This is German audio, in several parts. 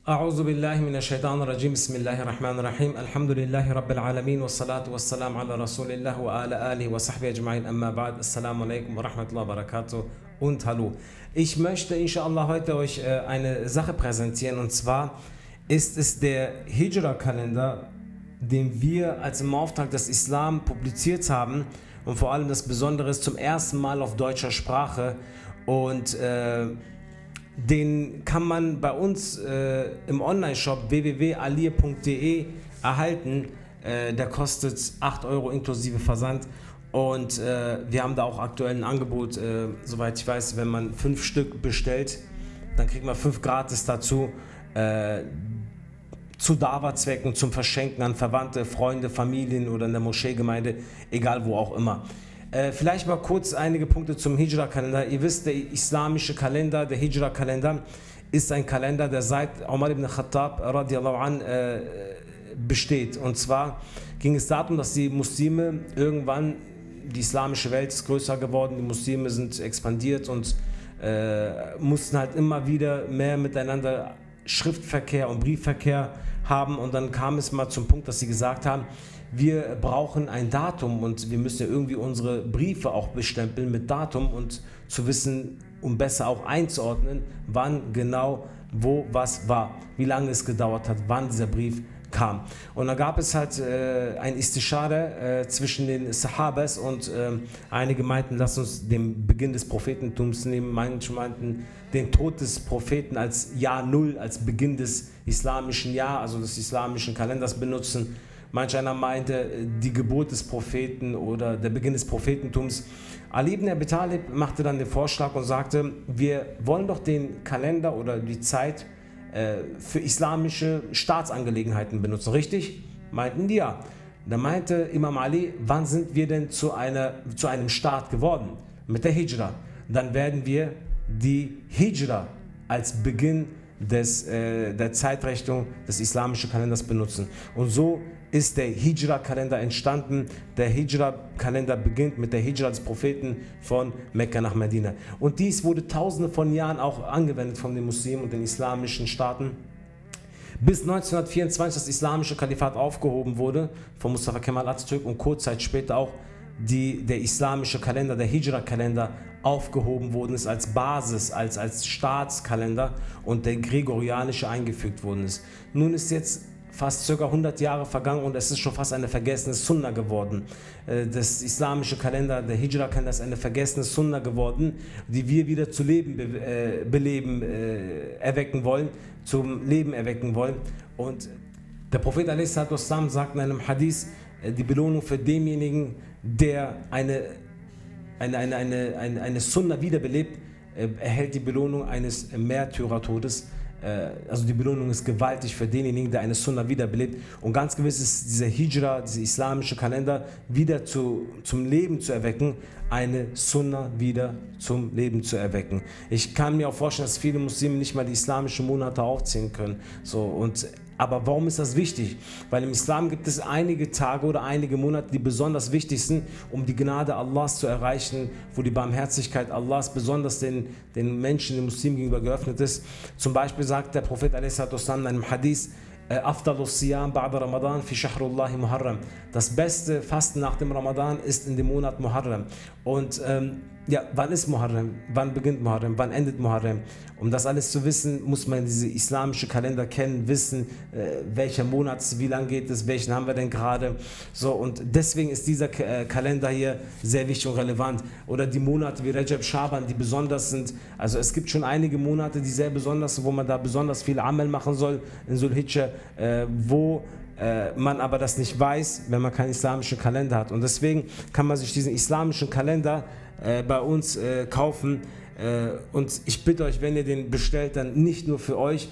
أعوذ بالله من الشيطان الرجيم بسم الله الرحمن الرحيم الحمد لله رب العالمين والصلاة والسلام على رسول الله وعلى آله وصحبه أجمعين أما بعد السلام عليكم ورحمة الله وبركاته und hallo. Ich möchte inshallah heute euch eine Sache präsentieren, und zwar ist es der Hijra-Kalender, den wir als im Auftrag des Islam publiziert haben, und vor allem das Besondere ist zum ersten Mal auf deutscher Sprache, und den kann man bei uns im Online-Shop www.alir.de erhalten. Der kostet 8 Euro inklusive Versand, und wir haben da auch aktuell ein Angebot, soweit ich weiß, wenn man 5 Stück bestellt, dann kriegt man 5 gratis dazu, zu Dawa-Zwecken, zum Verschenken an Verwandte, Freunde, Familien oder in der Moscheegemeinde, egal wo auch immer. Vielleicht mal kurz einige Punkte zum Hijra-Kalender. Ihr wisst, der islamische Kalender, der Hijra-Kalender, ist ein Kalender, der seit Umar ibn Khattab radiallahu an besteht. Und zwar ging es darum, dass die Muslime irgendwann, die islamische Welt ist größer geworden, die Muslime sind expandiert und mussten halt immer wieder mehr miteinander Schriftverkehr und Briefverkehr haben, und dann kam es mal zum Punkt, dass sie gesagt haben, wir brauchen ein Datum und wir müssen ja irgendwie unsere Briefe auch bestempeln mit Datum, und zu wissen, um besser auch einzuordnen, wann genau wo was war, wie lange es gedauert hat, wann dieser Brief kam. Und da gab es halt ein Istishare zwischen den Sahabas, und einige meinten, lass uns den Beginn des Prophetentums nehmen, manche meinten den Tod des Propheten als Jahr Null, als Beginn des islamischen Jahr, also des islamischen Kalenders benutzen. Manch einer meinte die Geburt des Propheten oder der Beginn des Prophetentums. Ali ibn Abi Talib machte dann den Vorschlag und sagte, wir wollen doch den Kalender oder die Zeit für islamische Staatsangelegenheiten benutzen, richtig? Meinten die ja. Da meinte Imam Ali, wann sind wir denn zu einem Staat geworden? Mit der Hijra. Dann werden wir die Hijra als Beginn der Zeitrechnung des islamischen Kalenders benutzen. Und so ist der Hijra-Kalender entstanden. Der Hijra-Kalender beginnt mit der Hijra des Propheten von Mekka nach Medina. Und dies wurde tausende von Jahren auch angewendet von den Muslimen und den islamischen Staaten, bis 1924 das islamische Kalifat aufgehoben wurde von Mustafa Kemal Atatürk, und kurz Zeit später auch der islamische Kalender, der Hijra-Kalender, aufgehoben worden ist als Basis, als Staatskalender, und der gregorianische eingefügt worden ist. Nun ist jetzt fast ca. 100 Jahre vergangen und es ist schon fast eine vergessene Sunna geworden. Das islamische Kalender, der Hijra-Kalender, ist eine vergessene Sunna geworden, die wir wieder zu Leben erwecken wollen, zum Leben erwecken wollen. Und der Prophet a.s. sagt in einem Hadith, die Belohnung für denjenigen, der eine Sunna wiederbelebt, erhält die Belohnung eines Märtyrertodes. Also die Belohnung ist gewaltig für denjenigen, der eine Sunna wiederbelebt. Und ganz gewiss ist dieser Hijra, dieser islamische Kalender, wieder zum Leben zu erwecken, eine Sunna wieder zum Leben zu erwecken. Ich kann mir auch vorstellen, dass viele Muslime nicht mal die islamischen Monate aufzählen können. Aber warum ist das wichtig? Weil im Islam gibt es einige Tage oder einige Monate, die besonders wichtig sind, um die Gnade Allahs zu erreichen, wo die Barmherzigkeit Allahs besonders den Menschen, den Muslimen gegenüber geöffnet ist. Zum Beispiel sagt der Prophet a.s. in einem Hadith, Afdalus Siyam ba'da Ramadan fi Shahrullahi Muharram. Das beste Fasten nach dem Ramadan ist in dem Monat Muharram. Und ja, wann ist Muharram? Wann beginnt Muharram? Wann endet Muharram? Um das alles zu wissen, muss man diese islamische Kalender kennen, wissen, welcher Monat, wie lang geht es, welchen haben wir denn gerade. So, und deswegen ist dieser Kalender hier sehr wichtig und relevant. Oder die Monate wie Rajab, Schaban, die besonders sind. Also es gibt schon einige Monate, die sehr besonders sind, wo man da besonders viel Amal machen soll in Zulhijjah, wo man aber das nicht weiß, wenn man keinen islamischen Kalender hat. Und deswegen kann man sich diesen islamischen Kalender bei uns kaufen. Und ich bitte euch, wenn ihr den bestellt, dann nicht nur für euch,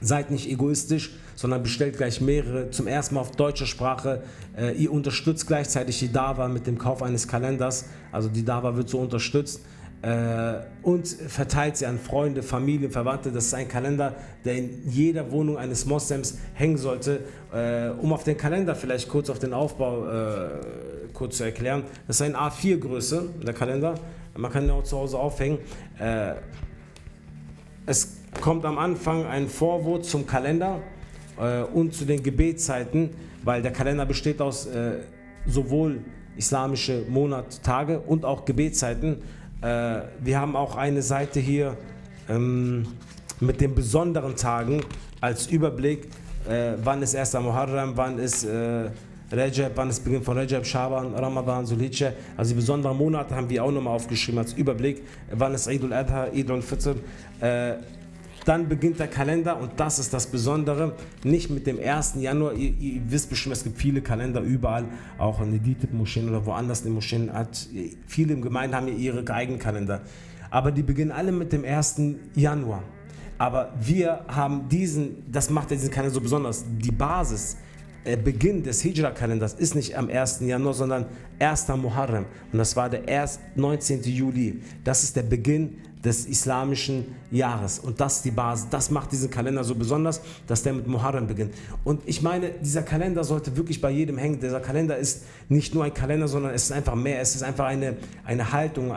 seid nicht egoistisch, sondern bestellt gleich mehrere, zum ersten Mal auf deutscher Sprache. Ihr unterstützt gleichzeitig die Dawa mit dem Kauf eines Kalenders, also die Dawa wird so unterstützt. Und verteilt sie an Freunde, Familie, Verwandte. Das ist ein Kalender, der in jeder Wohnung eines Moslems hängen sollte. Um auf den Kalender vielleicht kurz auf den Aufbau kurz zu erklären. Das ist eine A4-Größe, der Kalender. Man kann ihn auch zu Hause aufhängen. Es kommt am Anfang ein Vorwort zum Kalender und zu den Gebetszeiten, weil der Kalender besteht aus sowohl islamische Monattage und auch Gebetszeiten. Wir haben auch eine Seite hier mit den besonderen Tagen als Überblick, wann ist 1. Muharram, wann ist Rajab, wann ist Beginn von Rajab, Schaban, Ramadan, Zulhijjah. Also die besonderen Monate haben wir auch nochmal aufgeschrieben als Überblick. Wann ist Eid al-Adha, Eid al-Fitr. Dann beginnt der Kalender und das ist das Besondere, nicht mit dem 1. Januar, ihr wisst bestimmt, es gibt viele Kalender überall, auch in den DİTİB-Moscheen oder woanders in den Moscheen, viele im Gemeinden haben ihre eigenen Kalender. Aber die beginnen alle mit dem 1. Januar. Aber wir haben das macht diesen Kalender so besonders, die Basis, Beginn des Hijra-Kalenders ist nicht am 1. Januar, sondern 1. Muharram. Und das war der 19. Juli. Das ist der Beginn des islamischen Jahres. Und das ist die Basis. Das macht diesen Kalender so besonders, dass der mit Muharram beginnt. Und ich meine, dieser Kalender sollte wirklich bei jedem hängen. Dieser Kalender ist nicht nur ein Kalender, sondern es ist einfach mehr. Es ist einfach eine Haltung,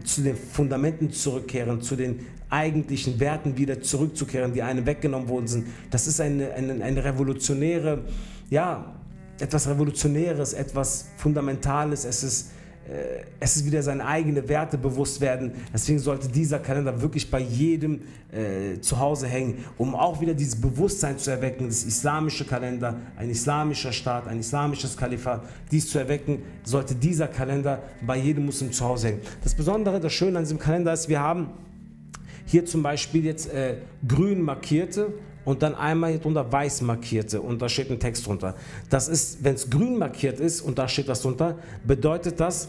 zu den Fundamenten zurückkehren, zu den eigentlichen Werten wieder zurückzukehren, die einem weggenommen worden sind. Das ist eine revolutionäre, ja, etwas Revolutionäres, etwas Fundamentales. Es ist wieder seine eigenen Werte bewusst werden. Deswegen sollte dieser Kalender wirklich bei jedem zu Hause hängen, um auch wieder dieses Bewusstsein zu erwecken, das islamische Kalender, ein islamischer Staat, ein islamisches Kalifat, dies zu erwecken, sollte dieser Kalender bei jedem Muslim zu Hause hängen. Das Besondere, das Schöne an diesem Kalender ist, wir haben hier zum Beispiel jetzt grün markierte und dann einmal hier drunter weiß markierte und da steht ein Text drunter. Das ist, wenn es grün markiert ist und da steht das drunter, bedeutet das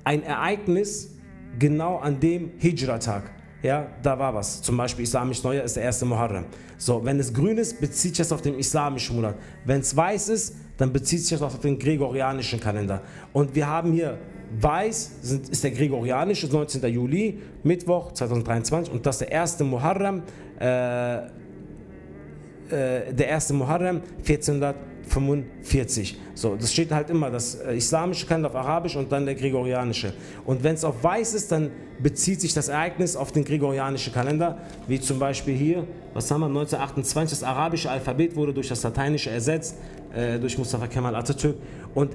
ein Ereignis genau an dem Hijra-Tag. Ja, da war was. Zum Beispiel islamisch Neujahr ist der 1. Muharram. So, wenn es grün ist, bezieht sich das auf den islamischen Monat. Wenn es weiß ist, dann bezieht sich das auf den gregorianischen Kalender. Und wir haben hier weiß, ist der gregorianische, 19. Juli, Mittwoch 2023 und das ist der 1. Muharram, 1445. So, das steht halt immer, das islamische Kalender auf Arabisch und dann der gregorianische. Und wenn es auf weiß ist, dann bezieht sich das Ereignis auf den gregorianischen Kalender, wie zum Beispiel hier, was haben wir, 1928, das arabische Alphabet wurde durch das lateinische ersetzt, durch Mustafa Kemal Atatürk. Und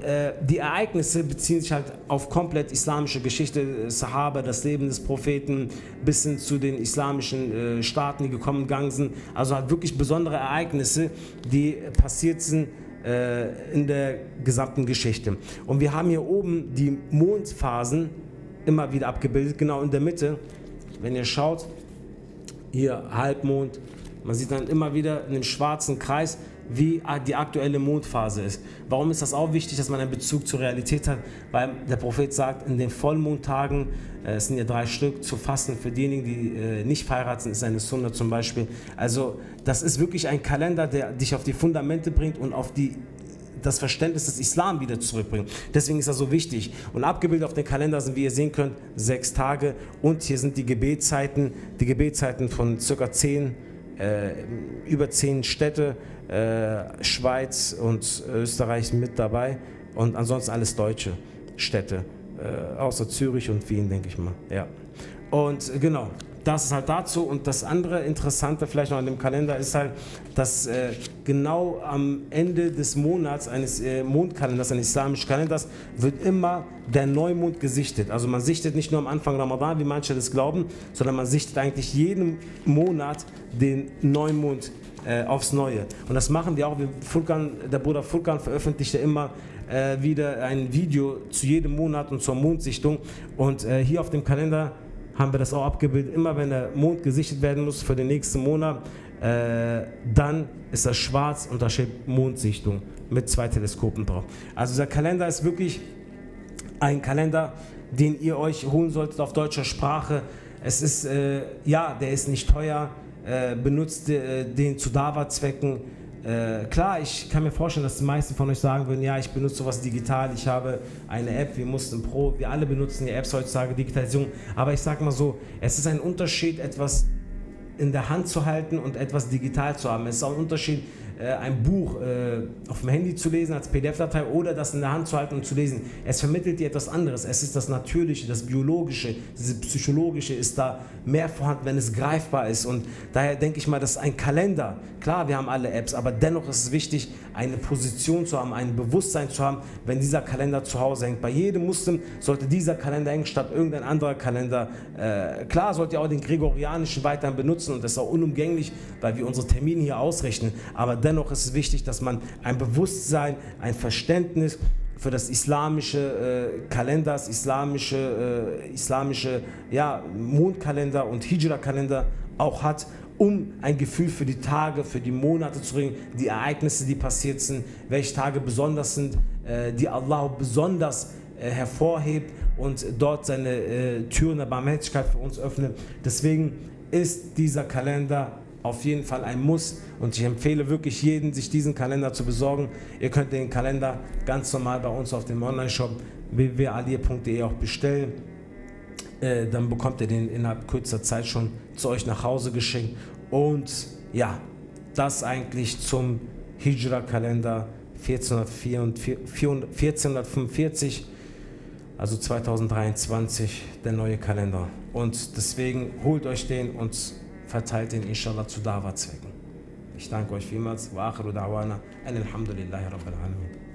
die Ereignisse beziehen sich halt auf komplett islamische Geschichte, Sahaba, das Leben des Propheten, bis hin zu den islamischen Staaten, die gekommen sind. Also halt wirklich besondere Ereignisse, die passiert sind in der gesamten Geschichte. Und wir haben hier oben die Mondphasen immer wieder abgebildet, genau in der Mitte. Wenn ihr schaut, hier Halbmond, man sieht dann immer wieder in dem schwarzen Kreis, wie die aktuelle Mondphase ist. Warum ist das auch wichtig, dass man einen Bezug zur Realität hat? Weil der Prophet sagt, in den Vollmondtagen, es sind ja 3 Stück, zu fasten für diejenigen, die nicht verheiratet sind, ist eine Sunna zum Beispiel. Also das ist wirklich ein Kalender, der dich auf die Fundamente bringt und auf das Verständnis des Islam wieder zurückbringt. Deswegen ist das so wichtig. Und abgebildet auf dem Kalender sind, wie ihr sehen könnt, 6 Tage und hier sind die Gebetszeiten von ca. über 10 Städte, Schweiz und Österreich mit dabei und ansonsten alles deutsche Städte, außer Zürich und Wien, denke ich mal. Ja. Und genau, das ist halt dazu. Und das andere Interessante vielleicht noch an dem Kalender ist halt, dass genau am Ende des Monats eines Mondkalenders, eines islamischen Kalenders, wird immer der Neumond gesichtet. Also man sichtet nicht nur am Anfang Ramadan, wie manche das glauben, sondern man sichtet eigentlich jeden Monat den Neumond aufs Neue. Und das machen wir auch. Der Bruder Furkan veröffentlicht ja immer wieder ein Video zu jedem Monat und zur Mondsichtung. Und hier auf dem Kalender haben wir das auch abgebildet. Immer wenn der Mond gesichtet werden muss für den nächsten Monat, dann ist das schwarz und da steht Mondsichtung mit 2 Teleskopen drauf. Also der Kalender ist wirklich ein Kalender, den ihr euch holen solltet auf deutscher Sprache. Es ist, ja, der ist nicht teuer, benutzt den zu Dawa-Zwecken. Klar, ich kann mir vorstellen, dass die meisten von euch sagen würden, ja, ich benutze sowas digital, ich habe eine App, wir alle benutzen die Apps heutzutage, Digitalisierung, aber ich sage mal so, es ist ein Unterschied, etwas in der Hand zu halten und etwas digital zu haben. Es ist auch ein Unterschied, ein Buch auf dem Handy zu lesen als PDF-Datei oder das in der Hand zu halten und zu lesen. Es vermittelt dir etwas anderes. Es ist das Natürliche, das Biologische, dieses Psychologische ist da mehr vorhanden, wenn es greifbar ist. Und daher denke ich mal, dass ein Kalender, klar, wir haben alle Apps, aber dennoch ist es wichtig, eine Position zu haben, ein Bewusstsein zu haben, wenn dieser Kalender zu Hause hängt. Bei jedem Muslim sollte dieser Kalender hängen, statt irgendein anderer Kalender. Klar sollt ihr auch den gregorianischen weiterhin benutzen und das ist auch unumgänglich, weil wir unsere Termine hier ausrechnen. Aber dennoch ist es wichtig, dass man ein Bewusstsein, ein Verständnis für das islamische Kalender, islamische ja, Mondkalender und Hijra-Kalender auch hat, um ein Gefühl für die Tage, für die Monate zu bringen, die Ereignisse, die passiert sind, welche Tage besonders sind, die Allah besonders hervorhebt und dort seine Türen der Barmherzigkeit für uns öffnet. Deswegen ist dieser Kalender auf jeden Fall ein Muss und ich empfehle wirklich jedem, sich diesen Kalender zu besorgen. Ihr könnt den Kalender ganz normal bei uns auf dem Online-Shop www.aliye.de auch bestellen. Dann bekommt ihr den innerhalb kürzester Zeit schon zu euch nach Hause geschenkt. Und ja, das eigentlich zum Hijra-Kalender 1445, also 2023, der neue Kalender. Und deswegen holt euch den und verteilt den inshallah zu Dawa-Zwecken. Ich danke euch vielmals. Wa akhiru da'wana alhamdulillahi rabbil alamin.